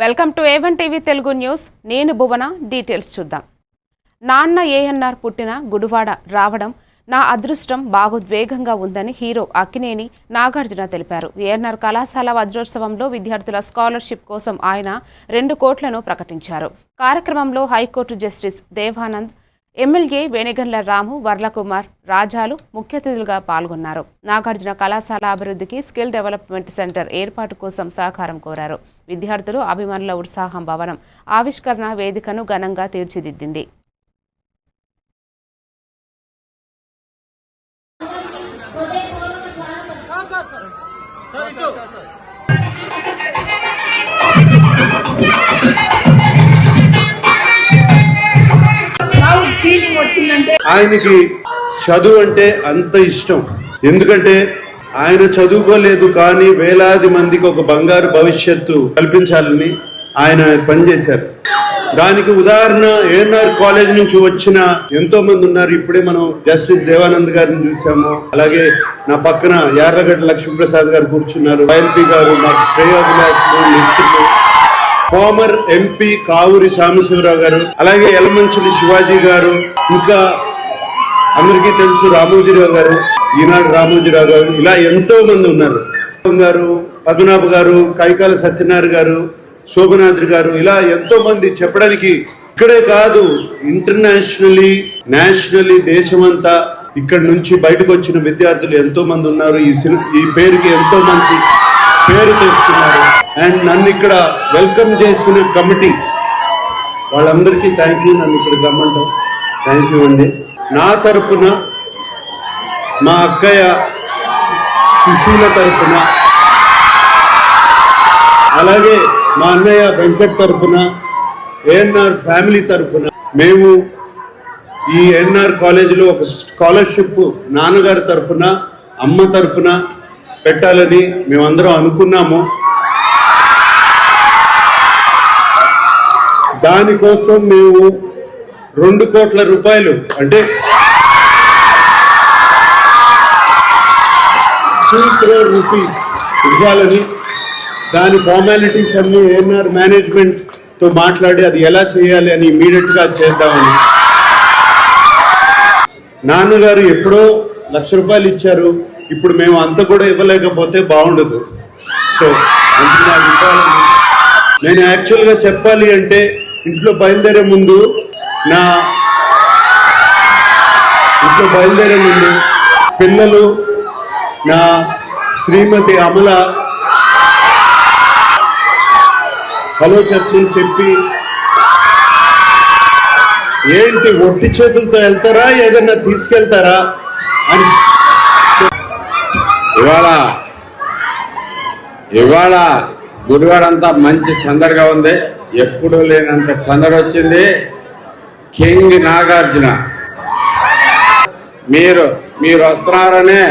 Welcome to A1 TV Telugu news. నేను భువన. Details చూద్దాం. నాన్న ఏఎన్ఆర్ పుట్టిన గుడివాడ రావడం నా అదృష్టం బాగోద్వేగంగా ఉందని హీరో అక్కినేని నాగార్జున తెలిపారు. ఏఎన్ఆర్ కళాశాల వజ్రోత్సవంలో విద్యార్థుల స్కాలర్షిప్ కోసం ఆయన 2 కోట్లను ప్రకటించారు. కార్యక్రమంలో హైకోర్టు జస్టిస్ దేవానంద్, ఎమ్మెల్యే వేణిగండ్ల రాము, వర్లకుమార్, రాజాలు ముఖ్య అతిథులుగా పాల్గొన్నారు. నాగార్జున కళాశాల అభివృద్ధికి స్కిల్ డెవలప్మెంట్ సెంటర్ ఏర్పాటు కోసం సహకారం కోరారు. విద్యార్థులు, అభిమానుల ఉత్సాహం భవనం ఆవిష్కరణ వేదికను ఘనంగా తీర్చిదిద్దింది. ఆయనకి చదువు అంటే అంత ఇష్టం. ఎందుకంటే ఆయన చదువుకోలేదు, కానీ వేలాది మందికి ఒక బంగారు భవిష్యత్తు కల్పించాలని ఆయన పనిచేశారు. దానికి ఉదాహరణ ఏఎన్ఆర్ కాలేజ్ నుంచి వచ్చిన ఎంతో మంది ఉన్నారు. ఇప్పుడే మనం జస్టిస్ దేవానంద్ గారిని చూసాము. అలాగే నా పక్కన యార్లగడ్డ లక్ష్మీప్రసాద్ గారు కూర్చున్నారు. వైఎల్పీ గారు, మాకు శ్రేయోభిలాషులు, మిత్రులు, ఫార్మర్ ఎంపీ కావూరి సాంబశివరావు గారు, అలాగే యలమంచిలి శివాజీ గారు, ఇంకా అందరికీ తెలుసు రామోజీరావు గారు, ఈనాడు రామోజీరావు గారు, ఇలా ఎంతో మంది ఉన్నారు. గారు, పద్మనాభ గారు, కైకాల సత్యనారాయణ గారు, శోభనాద్రి గారు, ఇలా ఎంతో మంది చెప్పడానికి ఇక్కడే కాదు, ఇంటర్నేషనల్లీ, నేషనల్లీ, దేశమంతా ఇక్కడ నుంచి బయటకు వచ్చిన విద్యార్థులు ఎంతో మంది ఉన్నారు. ఈ పేరుకి ఎంతో మంచి పేరు తెస్తున్నారు. అండ్ నన్ను ఇక్కడ వెల్కమ్ చేసిన కమిటీ వాళ్ళందరికీ థ్యాంక్ యూ. నన్ను ఇక్కడ రమ్మంటాం, థ్యాంక్ యూ అండి. నా తరపున, మా అక్కయ్య సుశీల తరపున, అలాగే మా అన్నయ్య వెంకట్ తరపున, ఏఎన్ఆర్ ఫ్యామిలీ తరపున మేము ఈ ఏఎన్ఆర్ కాలేజీలో ఒక స్కాలర్షిప్ నాన్నగారి తరపున, అమ్మ తరపున పెట్టాలని మేమందరం అనుకున్నాము. దానికోసం మేము 2 కోట్ల రూపాయలు, అంటే 2 crore rupees ఇవ్వాలని, దాని ఫార్మాలిటీస్ అన్ని ఏఎన్ఆర్ మేనేజ్మెంట్తో మాట్లాడి అది ఎలా చేయాలి అని ఇమీడియట్గా చేద్దామని. నాన్నగారు ఎప్పుడో ₹1,00,000 ఇచ్చారు. ఇప్పుడు మేము అంత కూడా ఇవ్వలేకపోతే బాగుండదు. సో అందుకు నాకు ఇవ్వాలని. నేను యాక్చువల్గా చెప్పాలి అంటే ఇంట్లో బయలుదేరే ముందు పిల్లలు, నా శ్రీమతి అమల హలో చెప్పి, ఏంటి ఒట్టి చేతులతో వెళ్తారా, ఏదన్నా తీసుకెళ్తారా అని. ఇవాళ గుడివాడంతా మంచి సందడిగా ఉంది. ఎప్పుడూ లేనంత సందడి వచ్చింది. కింగ్ నాగార్జున మీరు వస్తున్నారనే